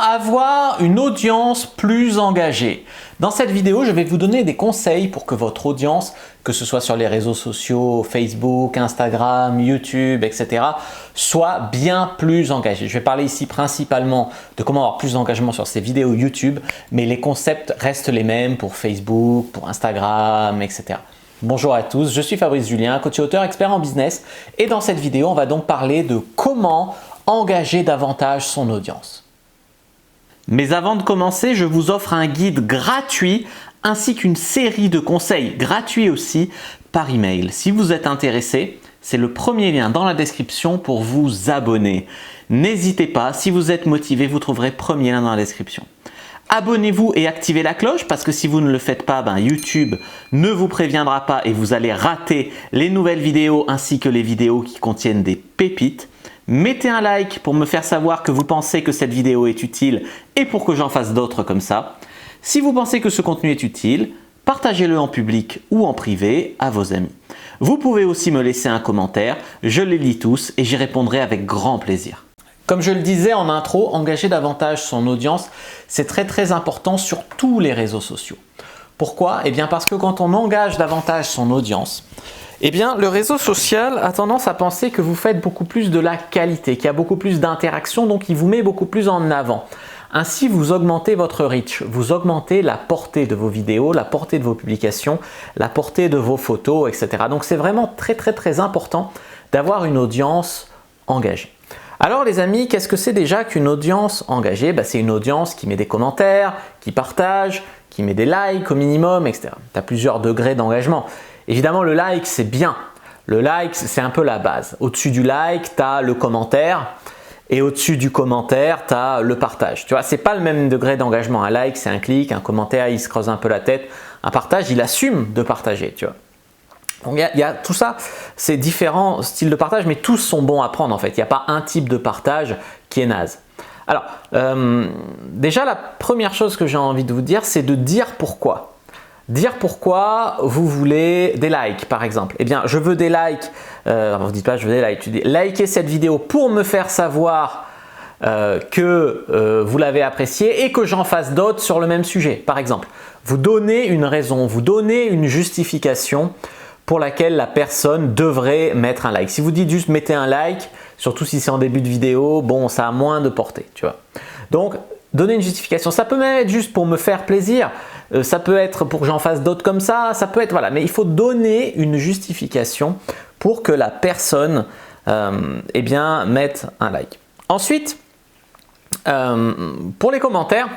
avoir une audience plus engagée. Dans cette vidéo, je vais vous donner des conseils pour que votre audience, que ce soit sur les réseaux sociaux, Facebook, Instagram, YouTube, etc., soit bien plus engagée. Je vais parler ici principalement de comment avoir plus d'engagement sur ces vidéos YouTube, mais les concepts restent les mêmes pour Facebook, pour Instagram, etc. Bonjour à tous, je suis Fabrice Julien, coach et auteur expert en business, et dans cette vidéo, on va donc parler de comment engager davantage son audience. Mais avant de commencer, je vous offre un guide gratuit ainsi qu'une série de conseils gratuits aussi par email. Si vous êtes intéressé, c'est le premier lien dans la description pour vous abonner. N'hésitez pas, si vous êtes motivé, vous trouverez le premier lien dans la description. Abonnez-vous et activez la cloche parce que si vous ne le faites pas, YouTube ne vous préviendra pas et vous allez rater les nouvelles vidéos ainsi que les vidéos qui contiennent des pépites. Mettez un like pour me faire savoir que vous pensez que cette vidéo est utile et pour que j'en fasse d'autres comme ça. Si vous pensez que ce contenu est utile, partagez-le en public ou en privé à vos amis. Vous pouvez aussi me laisser un commentaire, je les lis tous et j'y répondrai avec grand plaisir. Comme je le disais en intro, engager davantage son audience, c'est très important sur tous les réseaux sociaux. Pourquoi? Eh bien parce que quand on engage davantage son audience, le réseau social a tendance à penser que vous faites beaucoup plus de la qualité, qu'il y a beaucoup plus d'interactions, donc il vous met beaucoup plus en avant. Ainsi, vous augmentez votre reach, vous augmentez la portée de vos vidéos, la portée de vos publications, la portée de vos photos, etc. Donc c'est vraiment très important d'avoir une audience engagée. Alors les amis, qu'est-ce que c'est déjà qu'une audience engagée? C'est une audience qui met des commentaires, qui partage, qui met des likes au minimum, etc. Tu as plusieurs degrés d'engagement. Évidemment, le like, c'est bien. Le like, c'est un peu la base. Au-dessus du like, tu as le commentaire et au-dessus du commentaire, tu as le partage. Tu vois, c'est pas le même degré d'engagement. Un like, c'est un clic, un commentaire, il se creuse un peu la tête. Un partage, il assume de partager, tu vois. Donc, il y a tout ça, c'est différents styles de partage, mais tous sont bons à prendre en fait. Il n'y a pas un type de partage qui est naze. Alors, déjà, la première chose que j'ai envie de vous dire, c'est de dire pourquoi. Dire pourquoi vous voulez des likes par exemple. Eh bien, je veux des likes. Vous ne dites pas je veux des likes. Tu dis likez cette vidéo pour me faire savoir que vous l'avez appréciée et que j'en fasse d'autres sur le même sujet. Par exemple, vous donnez une raison, vous donnez une justification pour laquelle la personne devrait mettre un like. Si vous dites juste mettez un like, surtout si c'est en début de vidéo, bon, ça a moins de portée, tu vois. Donc, donner une justification. Ça peut même être juste pour me faire plaisir. Ça peut être pour que j'en fasse d'autres comme ça. Ça peut être, voilà. Mais il faut donner une justification pour que la personne mette un like. Ensuite, pour les commentaires,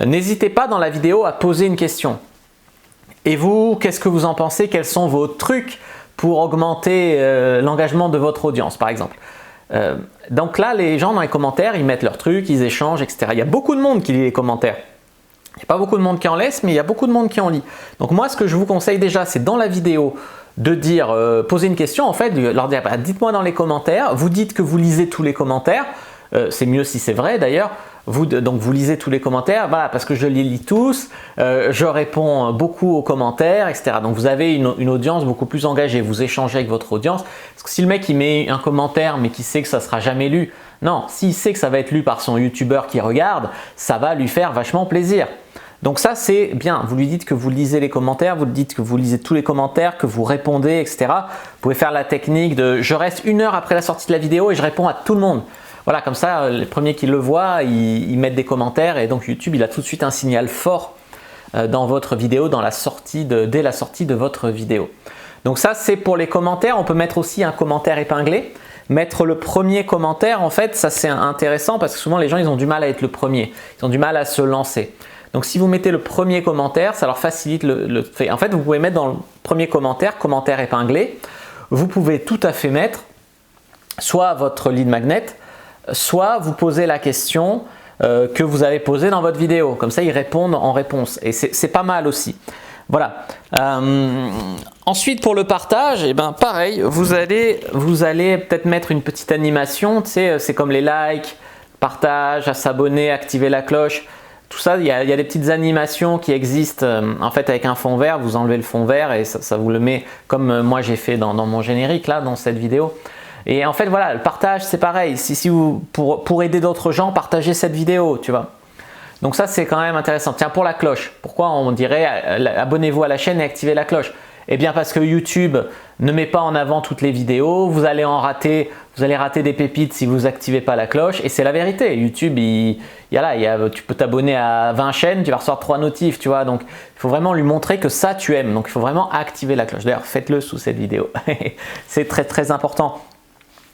n'hésitez pas dans la vidéo à poser une question. Et vous, qu'est-ce que vous en pensez? Quels sont vos trucs pour augmenter l'engagement de votre audience, par exemple? Donc là, les gens dans les commentaires, ils mettent leurs trucs, ils échangent, etc. Il y a beaucoup de monde qui lit les commentaires. Il n'y a pas beaucoup de monde qui en laisse, mais il y a beaucoup de monde qui en lit. Donc moi, ce que je vous conseille déjà, c'est dans la vidéo de dire, poser une question, en fait, de leur dire, dites-moi dans les commentaires, vous dites que vous lisez tous les commentaires, c'est mieux si c'est vrai d'ailleurs, donc vous lisez tous les commentaires, voilà, parce que je les lis tous, je réponds beaucoup aux commentaires, etc. Donc vous avez une audience beaucoup plus engagée, vous échangez avec votre audience. Parce que si le mec il met un commentaire mais qui sait que ça ne sera jamais lu, non, s'il sait que ça va être lu par son youtubeur qui regarde, ça va lui faire vachement plaisir. Donc ça c'est bien, vous lui dites que vous lisez les commentaires, vous lui dites que vous lisez tous les commentaires, que vous répondez, etc. Vous pouvez faire la technique de je reste 1 heure après la sortie de la vidéo et je réponds à tout le monde. Voilà, comme ça, les premiers qui le voient, ils mettent des commentaires et donc YouTube, il a tout de suite un signal fort dans votre vidéo, dès la sortie de votre vidéo. Donc ça, c'est pour les commentaires. On peut mettre aussi un commentaire épinglé. Mettre le premier commentaire, en fait, ça c'est intéressant parce que souvent les gens, ils ont du mal à être le premier. Ils ont du mal à se lancer. Donc si vous mettez le premier commentaire, ça leur facilite le fait. En fait, vous pouvez mettre dans le premier commentaire épinglé. Vous pouvez tout à fait mettre soit votre lead magnet, soit vous posez la question que vous avez posée dans votre vidéo. Comme ça, ils répondent en réponse. Et c'est pas mal aussi. Voilà. Ensuite, pour le partage, pareil, vous allez peut-être mettre une petite animation. Tu sais, c'est comme les likes, partage, à s'abonner, activer la cloche. Tout ça, il y a des petites animations qui existent en fait avec un fond vert. Vous enlevez le fond vert et ça vous le met comme moi j'ai fait dans mon générique là, dans cette vidéo. Et en fait, voilà, le partage, c'est pareil. Si vous, pour aider d'autres gens, partagez cette vidéo, tu vois. Donc ça, c'est quand même intéressant. Tiens, pour la cloche, pourquoi on dirait abonnez-vous à la chaîne et activez la cloche? Eh bien parce que YouTube ne met pas en avant toutes les vidéos, vous allez rater des pépites si vous n'activez pas la cloche, et c'est la vérité. YouTube, tu peux t'abonner à 20 chaînes, tu vas recevoir 3 notifs, tu vois. Donc il faut vraiment lui montrer que ça tu aimes. Donc il faut vraiment activer la cloche. D'ailleurs, faites-le sous cette vidéo. C'est très très important.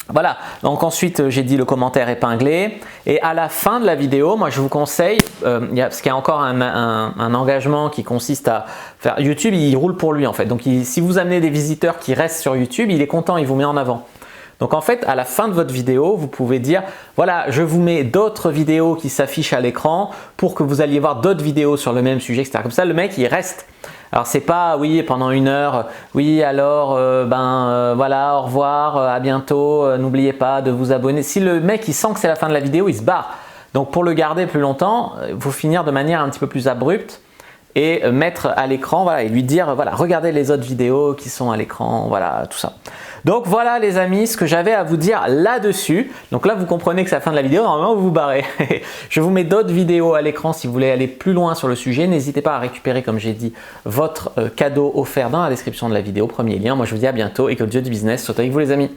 Voilà, donc ensuite j'ai dit le commentaire épinglé, et à la fin de la vidéo, moi je vous conseille, parce qu'il y a encore un engagement qui consiste à faire, YouTube il roule pour lui en fait, donc si vous amenez des visiteurs qui restent sur YouTube, il est content, il vous met en avant. Donc en fait, à la fin de votre vidéo, vous pouvez dire voilà, je vous mets d'autres vidéos qui s'affichent à l'écran pour que vous alliez voir d'autres vidéos sur le même sujet, etc. Comme ça, le mec il reste. Alors c'est pas oui pendant 1 heure, oui alors voilà, au revoir, à bientôt, n'oubliez pas de vous abonner. Si le mec il sent que c'est la fin de la vidéo, il se barre. Donc pour le garder plus longtemps, il faut finir de manière un petit peu plus abrupte et mettre à l'écran, voilà, et lui dire voilà, regardez les autres vidéos qui sont à l'écran, voilà, tout ça. Donc voilà les amis, ce que j'avais à vous dire là-dessus. Donc là vous comprenez que c'est la fin de la vidéo, normalement vous vous barrez. Je vous mets d'autres vidéos à l'écran si vous voulez aller plus loin sur le sujet. N'hésitez pas à récupérer, comme j'ai dit, votre cadeau offert dans la description de la vidéo, premier lien. Moi je vous dis à bientôt et que le dieu du business soit avec vous les amis.